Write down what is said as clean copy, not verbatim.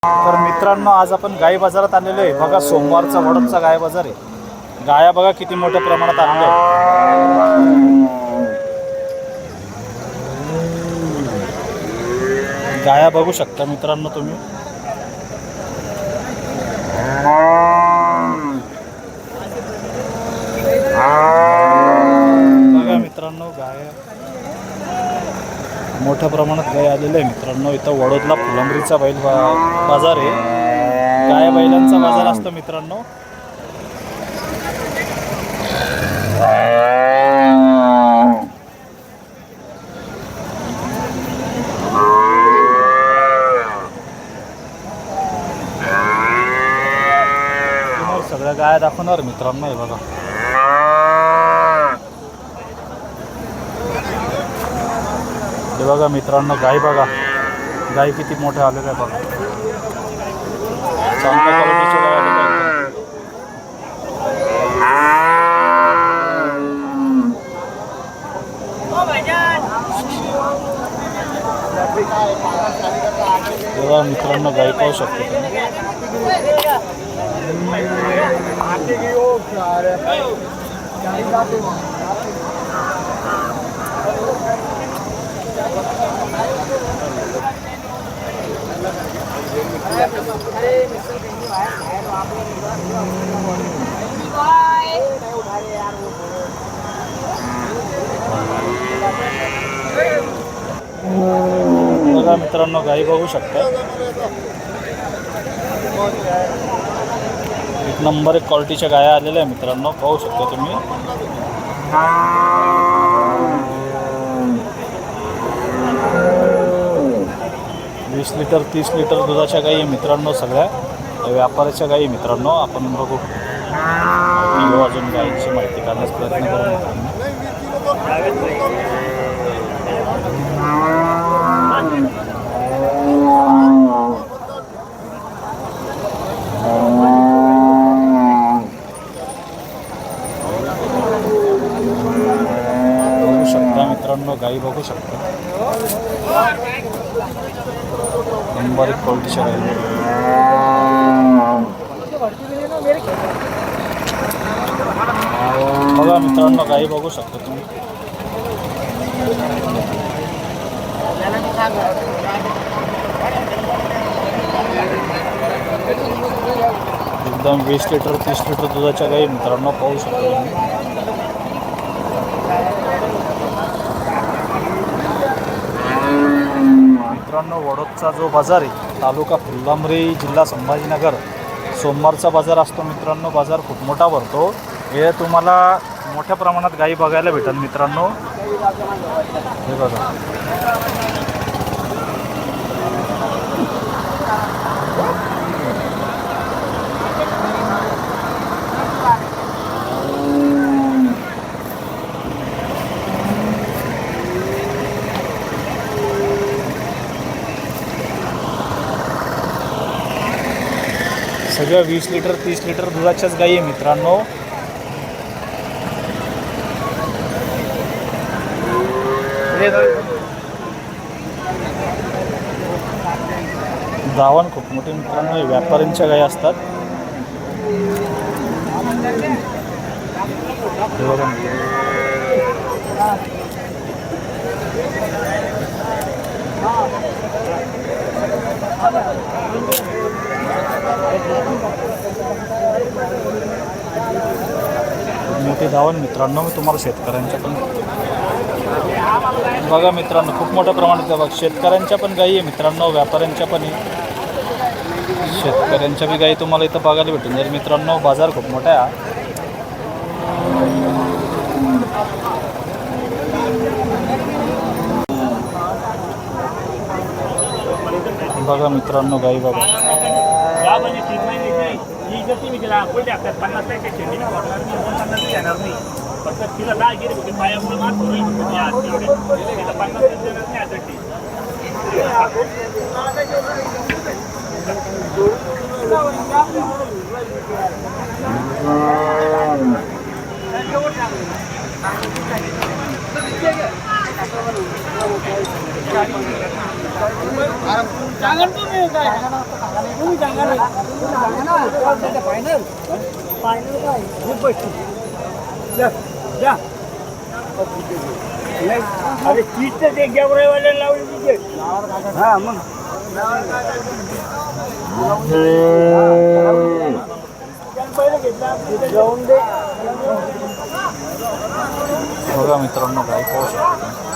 तर मित्रांनो, आज आपण गाई बाजारात आलेलो आहे. बघा, सोमवारचा वडदचा गाय बाजार आहे. गाया बघा किती मोठ्या प्रमाणात आणल्या गाया बघू शकता मित्रांनो तुम्ही. बघा मित्रांनो, गाय मोठ्या प्रमाणात गाय आलेले आहे मित्रांनो. इथं वडोदला फुलंब्रीचा बैल बाजार आहे. गाय बैलांचा बाजार असतो मित्रांनो. सगळ्या गाया दाखवणार मित्रांनो. हे बघा, हे बघा मित्रांनो, गाय बघा, गाय किती मोठ्या आलेल्या आहे बघा. चांगल्या क्वालिटीच्या गाय आलेल्या आहेत. बघा मित्रांनो, गाय पाहू शकतो तुम्ही. बघा मित्रांनो, गाई बघू शकता. एक नंबर एक क्वालिटीच्या गाया आलेल्या आहे मित्रांनो. पाहू शकता तुम्ही. वीस लिटर 30 लिटर दुधाच्या गाई आहे मित्रांनो. सगळ्या व्यापाऱ्याच्या गाई मित्रांनो. आपण बघू अजून गायीची माहिती काढण्याचा प्रयत्न करू. बघू शकता मित्रांनो, गाई बघू शकता. नंबर एक क्वालिटीच्या गाई. बघा मित्रांनो, गाई बघू शकता तुम्ही. एकदम 20 लिटर 30 लिटर दुधाच्या गाई मित्रांनो. पाहू शकता तुम्ही. मित्रांनो, वडोदचा जो बाजार आहे, तालुका फुलंब्री, जिल्हा संभाजीनगर, सोमवारचा बाजार असतो मित्रांनो. बाजार खूप मोठा भरतो. हे तुम्हाला मोठ्या प्रमाणात गाई बघायला भेटेल मित्रांनो. हे बघा, सगळ्या 20 लिटर 30 लिटर दुधाच्याच गाई आहे मित्रांनो. दावण खूप मोठे मित्रांनो. व्यापाऱ्यांच्या गाई असतात. मोठे दावण मित्रांनो. मी तुम्हाला शेतकऱ्यांच्या पण बघा मित्रांनो, खूप मोठ्या प्रमाणात बघा. शेतकऱ्यांच्या पण गाई आहे मित्रांनो, व्यापाऱ्यांच्या पण आहे. शेतकऱ्यांच्या बी गाई तुम्हाला इथं बघायला भेटून जाईल मित्रांनो. बाजार खूप मोठा आहे. बघा मित्रांनो, गाई बघा. अरे तीच तर ते गेवराईवाल्याला लावली तिथे. हा मग पहिलं घेतला जाऊन दे. बघा मित्रांनो गाई पाहू शकतो.